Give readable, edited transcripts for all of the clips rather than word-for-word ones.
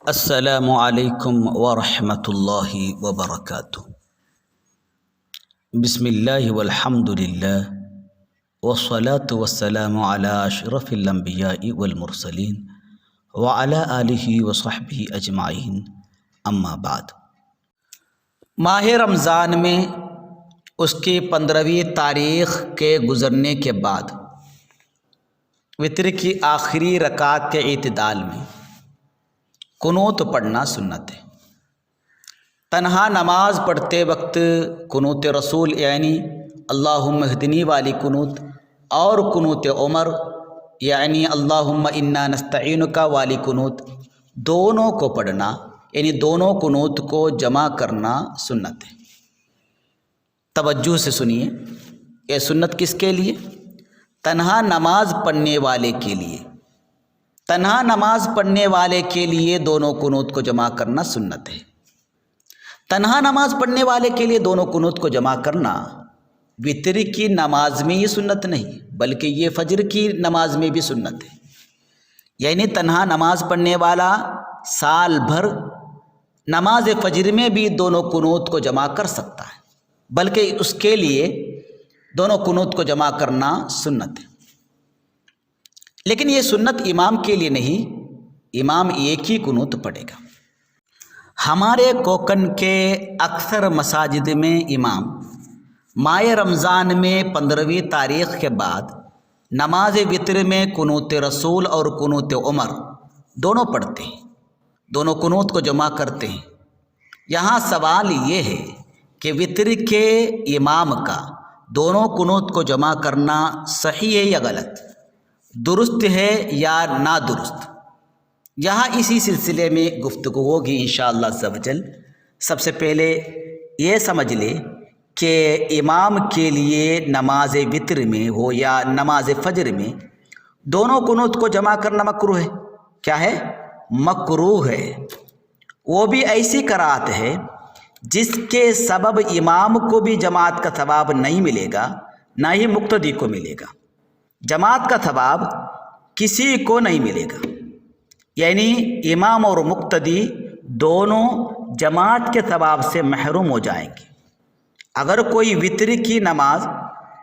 السلام علیکم ورحمۃ اللہ وبرکاتہ۔ بسم اللہ والحمد للہ والصلاة والسلام علی اشرف الانبیاء والمرسلین وعلی آلہ وصحبہ اجمعین، اما بعد۔ ماہ رمضان میں اس کی 15ویں تاریخ کے گزرنے کے بعد وتر کی آخری رکعت کے اعتدال میں قنوت پڑھنا سنت ہے۔ تنہا نماز پڑھتے وقت قنوت رسول یعنی اللہم اہدنی والی قنوت اور قنوت عمر یعنی اللہم انا نستعینک والی قنوت، دونوں کو پڑھنا یعنی دونوں قنوت کو جمع کرنا سنت ہے۔ توجہ سے سنیے، یہ سنت کس کے لیے؟ تنہا نماز پڑھنے والے کے لیے۔ تنہا نماز پڑھنے والے کے لیے دونوں قنوت کو جمع کرنا سنت ہے۔ تنہا نماز پڑھنے والے کے لیے دونوں قنوت کو جمع کرنا وتر کی نماز میں ہی سنت نہیں بلکہ یہ فجر کی نماز میں بھی سنت ہے۔ یعنی تنہا نماز پڑھنے والا سال بھر نماز فجر میں بھی دونوں قنوت کو جمع کر سکتا ہے، بلکہ اس کے لیے دونوں قنوت کو جمع کرنا سنت ہے۔ لیکن یہ سنت امام کے لیے نہیں، امام ایک ہی قنوت پڑھے گا۔ ہمارے کوکن کے اکثر مساجد میں امام ماہ رمضان میں 15ویں تاریخ کے بعد نماز وتر میں قنوت رسول اور قنوت عمر دونوں پڑھتے ہیں، دونوں قنوت کو جمع کرتے ہیں۔ یہاں سوال یہ ہے کہ وتر کے امام کا دونوں قنوت کو جمع کرنا صحیح ہے یا غلط، درست ہے یا نادرست؟ یہاں اسی سلسلے میں گفتگو ہوگی انشاءاللہ عز و جل۔ سب سے پہلے یہ سمجھ لے کہ امام کے لیے نماز وتر میں ہو یا نماز فجر میں دونوں قنوت کو جمع کرنا مکروہ ہے۔ کیا ہے؟ مکروہ ہے۔ وہ بھی ایسی قرات ہے جس کے سبب امام کو بھی جماعت کا ثواب نہیں ملے گا، نہ ہی مقتدی کو ملے گا۔ جماعت کا ثواب کسی کو نہیں ملے گا، یعنی امام اور مقتدی دونوں جماعت کے ثواب سے محروم ہو جائیں گے۔ اگر کوئی وتر کی نماز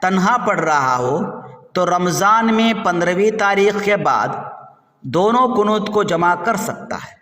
تنہا پڑھ رہا ہو تو رمضان میں 15ویں تاریخ کے بعد دونوں قنوت کو جمع کر سکتا ہے۔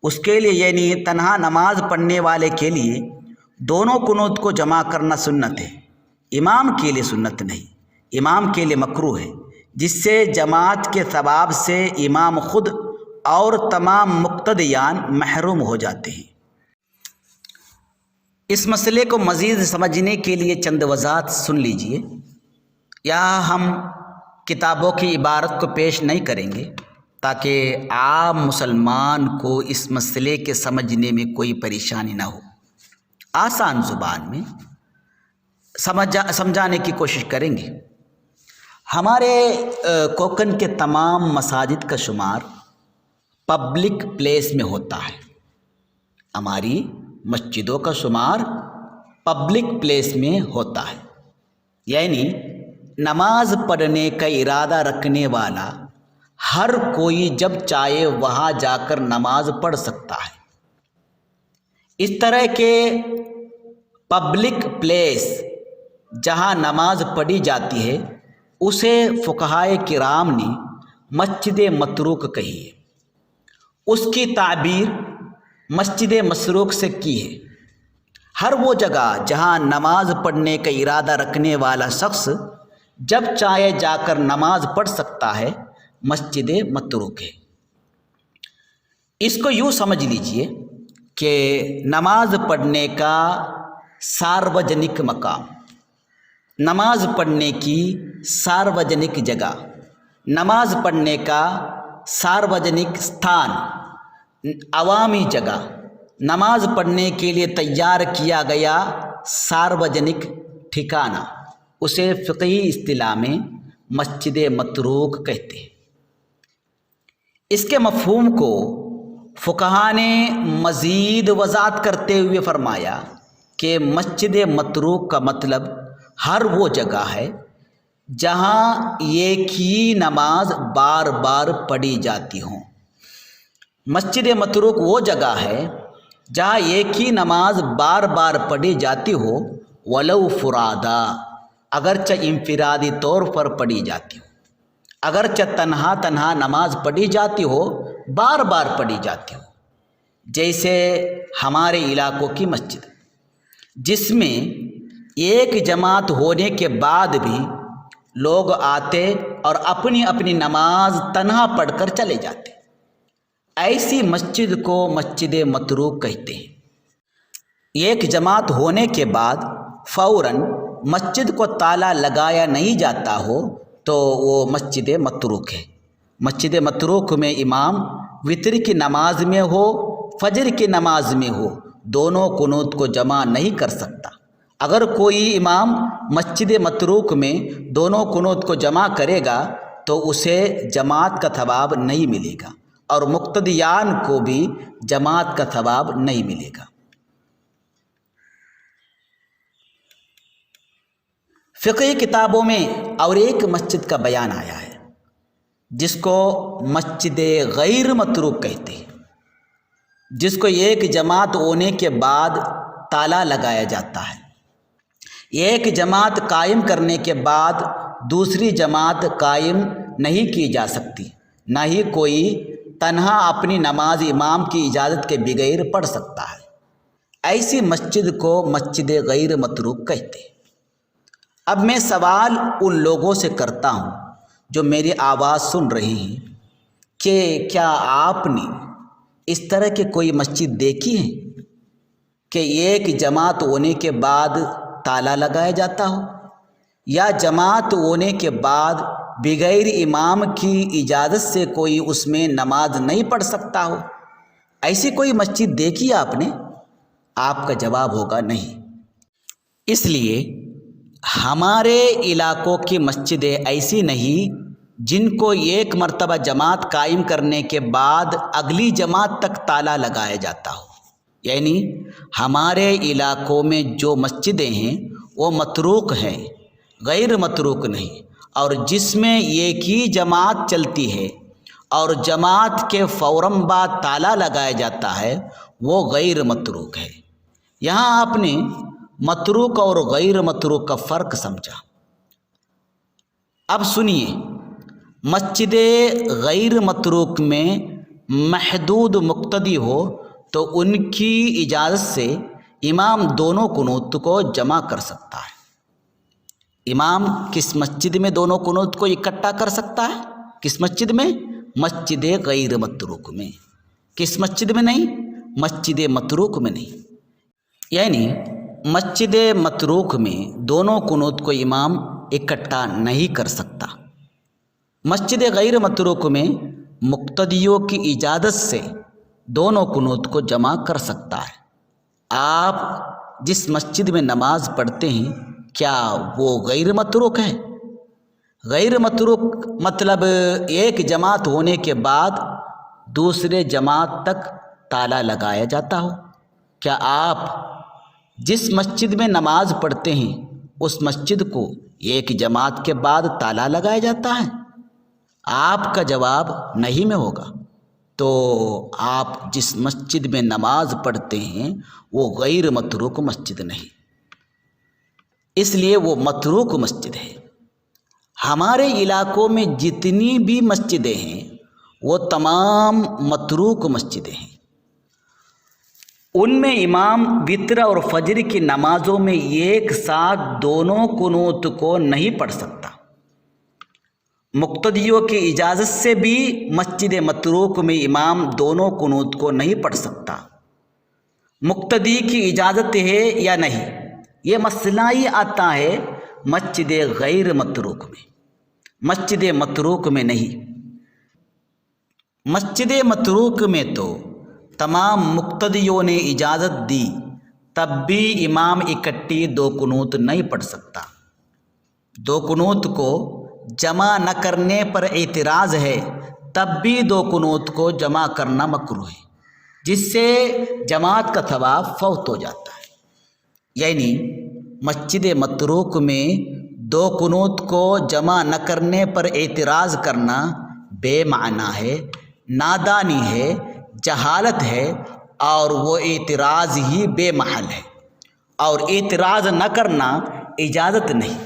اس کے لیے یعنی تنہا نماز پڑھنے والے کے لیے دونوں قنوت کو جمع کرنا سنت ہے، امام کے لیے سنت نہیں، امام کے لیے مکروہ ہے، جس سے جماعت کے ثواب سے امام خود اور تمام مقتدیان محروم ہو جاتے ہیں۔ اس مسئلے کو مزید سمجھنے کے لیے چند وضاحت سن لیجئے۔ یہاں ہم کتابوں کی عبارت کو پیش نہیں کریں گے تاکہ عام مسلمان کو اس مسئلے کے سمجھنے میں کوئی پریشانی نہ ہو۔ آسان زبان میں سمجھانے کی کوشش کریں گے۔ ہمارے کوکن کے تمام مساجد کا شمار پبلک پلیس میں ہوتا ہے۔ ہماری مسجدوں کا شمار پبلک پلیس میں ہوتا ہے، یعنی نماز پڑھنے کا ارادہ رکھنے والا ہر کوئی جب چاہے وہاں جا کر نماز پڑھ سکتا ہے۔ اس طرح کے پبلک پلیس جہاں نماز پڑھی جاتی ہے اسے فقہائے کرام نے مسجد متروک کہی ہے۔ اس کی تعبیر مسجد مسروق سے کی ہے۔ ہر وہ جگہ جہاں نماز پڑھنے کا ارادہ رکھنے والا شخص جب چاہے جا کر نماز پڑھ سکتا ہے مسجد متروک ہے۔ اس کو یوں سمجھ لیجئے کہ نماز پڑھنے کا ساروجنک مقام، نماز پڑھنے کی ساروجنک جگہ، نماز پڑھنے کا ساروجنک ستھان، عوامی جگہ، نماز پڑھنے کے لیے تیار کیا گیا ساروجنک ٹھکانہ، اسے فقہی اصطلاح میں مسجد متروک کہتے ہیں۔ اس کے مفہوم کو فقہا نے مزید وضاحت کرتے ہوئے فرمایا کہ مسجد متروک کا مطلب ہر وہ جگہ ہے جہاں ایک ہی نماز بار بار پڑھی جاتی ہوں، مسجد متروک وہ جگہ ہے جہاں ایک ہی نماز بار بار پڑھی جاتی ہو، ولو فرادا، اگرچہ انفرادی طور پر پڑھی جاتی ہو، اگرچہ تنہا تنہا نماز پڑھی جاتی ہو، بار بار پڑھی جاتی ہو، جیسے ہمارے علاقوں کی مسجد، جس میں ایک جماعت ہونے کے بعد بھی لوگ آتے اور اپنی اپنی نماز تنہا پڑھ کر چلے جاتے، ایسی مسجد کو مسجد متروک کہتے ہیں۔ ایک جماعت ہونے کے بعد فوراً مسجد کو تالا لگایا نہیں جاتا ہو تو وہ مسجد متروک ہے۔ مسجد متروک میں امام وتر کی نماز میں ہو، فجر کی نماز میں ہو، دونوں قنوت کو جمع نہیں کر سکتا۔ اگر کوئی امام مسجد متروک میں دونوں قنوت کو جمع کرے گا تو اسے جماعت کا ثواب نہیں ملے گا، اور مقتدیان کو بھی جماعت کا ثواب نہیں ملے گا۔ فقہی کتابوں میں اور ایک مسجد کا بیان آیا ہے جس کو مسجد غیر متروک کہتے ہیں، جس کو ایک جماعت ہونے کے بعد تالا لگایا جاتا ہے۔ ایک جماعت قائم کرنے کے بعد دوسری جماعت قائم نہیں کی جا سکتی، نہ ہی کوئی تنہا اپنی نماز امام کی اجازت کے بغیر پڑھ سکتا ہے۔ ایسی مسجد کو مسجد غیر متروک کہتے ہیں۔ اب میں سوال ان لوگوں سے کرتا ہوں جو میری آواز سن رہے ہیں کہ کیا آپ نے اس طرح کی کوئی مسجد دیکھی ہے کہ ایک جماعت ہونے کے بعد تالا لگایا جاتا ہو، یا جماعت ہونے کے بعد بغیر امام کی اجازت سے کوئی اس میں نماز نہیں پڑھ سکتا ہو؟ ایسی کوئی مسجد دیکھی آپ نے؟ آپ کا جواب ہوگا نہیں۔ اس لیے ہمارے علاقوں کی مسجدیں ایسی نہیں جن کو ایک مرتبہ جماعت قائم کرنے کے بعد اگلی جماعت تک تالا لگایا جاتا ہو۔ یعنی ہمارے علاقوں میں جو مسجدیں ہیں وہ متروک ہیں، غیر متروک نہیں، اور جس میں ایک ہی جماعت چلتی ہے اور جماعت کے فوراً بعد تالا لگایا جاتا ہے، وہ غیر متروک ہے۔ یہاں آپ نے متروک اور غیر متروک کا فرق سمجھا۔ اب سنیے، مسجد غیر متروک میں محدود مقتدی ہو تو ان کی اجازت سے امام دونوں قنوت کو جمع کر سکتا ہے۔ امام کس مسجد میں دونوں قنوت کو اکٹھا کر سکتا ہے؟ کس مسجد میں؟ مسجد غیر متروک میں۔ کس مسجد میں نہیں؟ مسجد متروک میں نہیں۔ یعنی مسجد متروک میں دونوں قنوت کو امام اکٹھا نہیں کر سکتا۔ مسجد غیر متروک میں مقتدیوں کی اجازت سے دونوں قنوت کو جمع کر سکتا ہے۔ آپ جس مسجد میں نماز پڑھتے ہیں کیا وہ غیر متروک ہے؟ غیر متروک مطلب ایک جماعت ہونے کے بعد دوسرے جماعت تک تالا لگایا جاتا ہو۔ کیا آپ جس مسجد میں نماز پڑھتے ہیں اس مسجد کو ایک جماعت کے بعد تالا لگایا جاتا ہے؟ آپ کا جواب نہیں میں ہوگا۔ تو آپ جس مسجد میں نماز پڑھتے ہیں وہ غیر متروک مسجد نہیں، اس لیے وہ متروک مسجد ہے۔ ہمارے علاقوں میں جتنی بھی مسجدیں ہیں وہ تمام متروک مسجدیں ہیں۔ ان میں امام وتر اور فجر کی نمازوں میں ایک ساتھ دونوں قنوت کو نہیں پڑھ سکتا۔ مقتدیوں کی اجازت سے بھی مسجد متروک میں امام دونوں قنوت کو نہیں پڑھ سکتا۔ مقتدی کی اجازت ہے یا نہیں، یہ مسئلہ ہی آتا ہے مسجد غیر متروک میں، مسجد متروک میں نہیں۔ مسجد متروک میں تو تمام مقتدیوں نے اجازت دی، تب بھی امام اکٹھی دو قنوت نہیں پڑھ سکتا۔ دو قنوت کو جمع نہ کرنے پر اعتراض ہے، تب بھی دو قنوت کو جمع کرنا مکروہ ہے، جس سے جماعت کا ثواب فوت ہو جاتا ہے۔ یعنی مسجد متروک میں دو قنوت کو جمع نہ کرنے پر اعتراض کرنا بے معنی ہے، نادانی ہے، جہالت ہے اور وہ اعتراض ہی بے محل ہے، اور اعتراض نہ کرنا اجازت نہیں،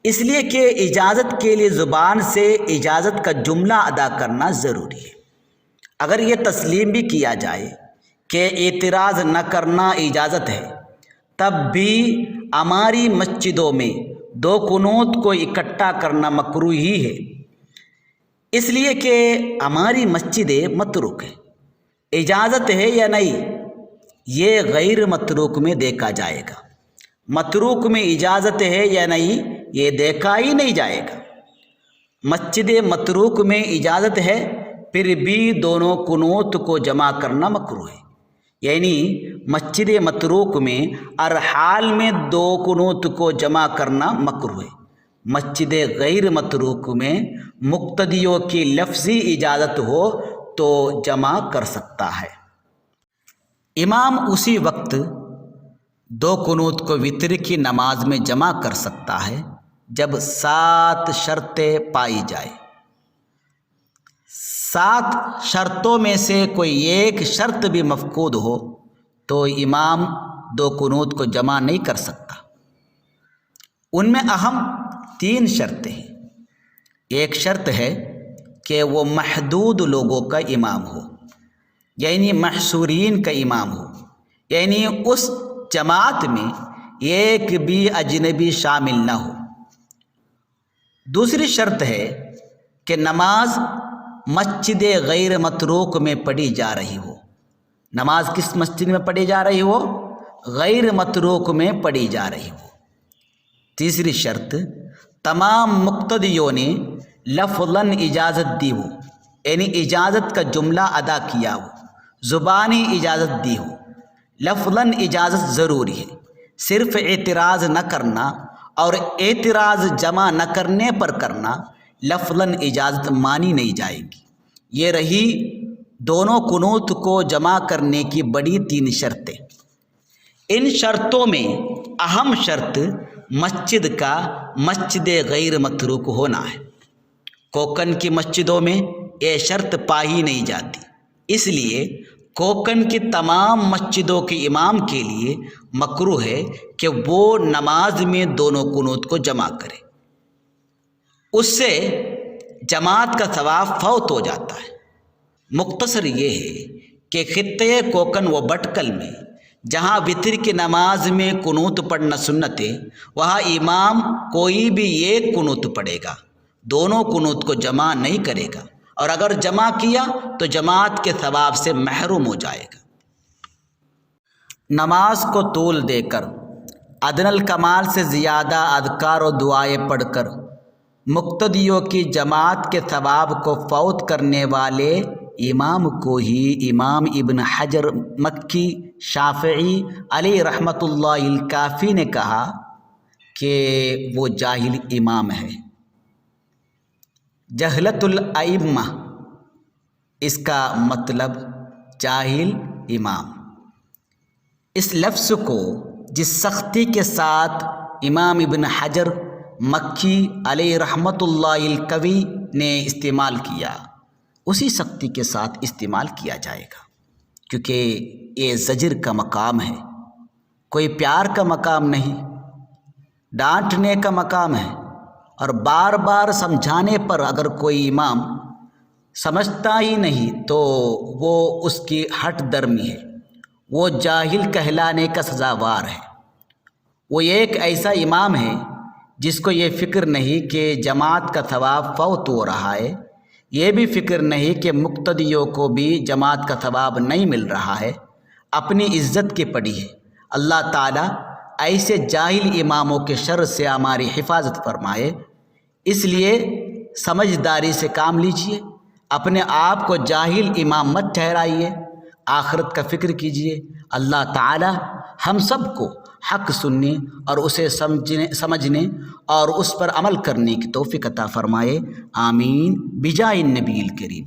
اس لیے کہ اجازت کے لیے زبان سے اجازت کا جملہ ادا کرنا ضروری ہے۔ اگر یہ تسلیم بھی کیا جائے کہ اعتراض نہ کرنا اجازت ہے، تب بھی ہماری مسجدوں میں دو قنوت کو اکٹھا کرنا مکروہ ہی ہے، اس لیے کہ ہماری مسجدیں متروک ہیں۔ اجازت ہے یا نہیں، یہ غیر متروک میں دیکھا جائے گا۔ متروک میں اجازت ہے یا نہیں، یہ دیکھا ہی نہیں جائے گا۔ مسجد متروک میں اجازت ہے، پھر بھی دونوں قنوت کو جمع کرنا مکروہ ہے، یعنی مسجد متروک میں ہر حال میں دو قنوت کو جمع کرنا مکروہ ہے۔ مسجد غیر متروک میں مقتدیوں کی لفظی اجازت ہو تو جمع کر سکتا ہے۔ امام اسی وقت دو قنوت کو وتر کی نماز میں جمع کر سکتا ہے جب 7 شرطیں پائی جائے۔ 7 شرطوں میں سے کوئی ایک شرط بھی مفقود ہو تو امام دو قنوت کو جمع نہیں کر سکتا۔ ان میں اہم 3 شرطیں ہیں۔ ایک شرط ہے کہ وہ محدود لوگوں کا امام ہو، یعنی محصورین کا امام ہو، یعنی اس جماعت میں ایک بھی اجنبی شامل نہ ہو۔ دوسری شرط ہے کہ نماز مسجد غیر متروک میں پڑھی جا رہی ہو۔ نماز کس مسجد میں پڑھی جا رہی ہو؟ غیر متروک میں پڑھی جا رہی ہو۔ تیسری شرط، تمام مقتدیوں نے لفظاً اجازت دی ہو، یعنی اجازت کا جملہ ادا کیا ہو، زبانی اجازت دی ہو۔ لفظاً اجازت ضروری ہے، صرف اعتراض نہ کرنا اور اعتراض جمع نہ کرنے پر کرنا لفظاً اجازت مانی نہیں جائے گی۔ یہ رہی دونوں قنوت کو جمع کرنے کی بڑی 3 شرطیں۔ ان شرطوں میں اہم شرط مسجد کا مسجد غیر متروک ہونا ہے۔ کوکن کی مسجدوں میں یہ شرط پائی نہیں جاتی، اس لیے کوکن کی تمام مسجدوں کے امام کے لیے مکروہ ہے کہ وہ نماز میں دونوں قنوت کو جمع کرے، اس سے جماعت کا ثواب فوت ہو جاتا ہے۔ مختصر یہ ہے کہ خطے کوکن و بٹکل میں جہاں وتر کی نماز میں قنوت پڑھنا سنت ہے، وہاں امام کوئی بھی ایک قنوت پڑھے گا، دونوں قنوت کو جمع نہیں کرے گا، اور اگر جمع کیا تو جماعت کے ثواب سے محروم ہو جائے گا۔ نماز کو طول دے کر، ادنی الکمال سے زیادہ اذکار و دعائیں پڑھ کر مقتدیوں کی جماعت کے ثواب کو فوت کرنے والے امام کو ہی امام ابن حجر مکی شافعی علیہ رحمۃ اللہ الکافی نے کہا کہ وہ جاہل امام ہے۔ جہلت الائمہ، اس کا مطلب جاہل امام۔ اس لفظ کو جس سختی کے ساتھ امام ابن حجر مکی علیہ رحمۃ اللہ القوی نے استعمال کیا، اسی سختی کے ساتھ استعمال کیا جائے گا، کیونکہ یہ زجر کا مقام ہے، کوئی پیار کا مقام نہیں، ڈانٹنے کا مقام ہے۔ اور بار بار سمجھانے پر اگر کوئی امام سمجھتا ہی نہیں تو وہ اس کی ہٹ درمی ہے، وہ جاہل کہلانے کا سزاوار ہے۔ وہ ایک ایسا امام ہے جس کو یہ فکر نہیں کہ جماعت کا ثواب فوت ہو رہا ہے، یہ بھی فکر نہیں کہ مقتدیوں کو بھی جماعت کا ثواب نہیں مل رہا ہے، اپنی عزت کی پڑی ہے۔ اللہ تعالیٰ ایسے جاہل اماموں کے شر سے ہماری حفاظت فرمائے۔ اس لیے سمجھداری سے کام لیجئے، اپنے آپ کو جاہل امام مت ٹھہرائیے، آخرت کا فکر کیجئے۔ اللہ تعالی ہم سب کو حق سننے اور اسے سمجھنے اور اس پر عمل کرنے کی توفیق عطا فرمائے، آمین بجاہ النبی الکریم۔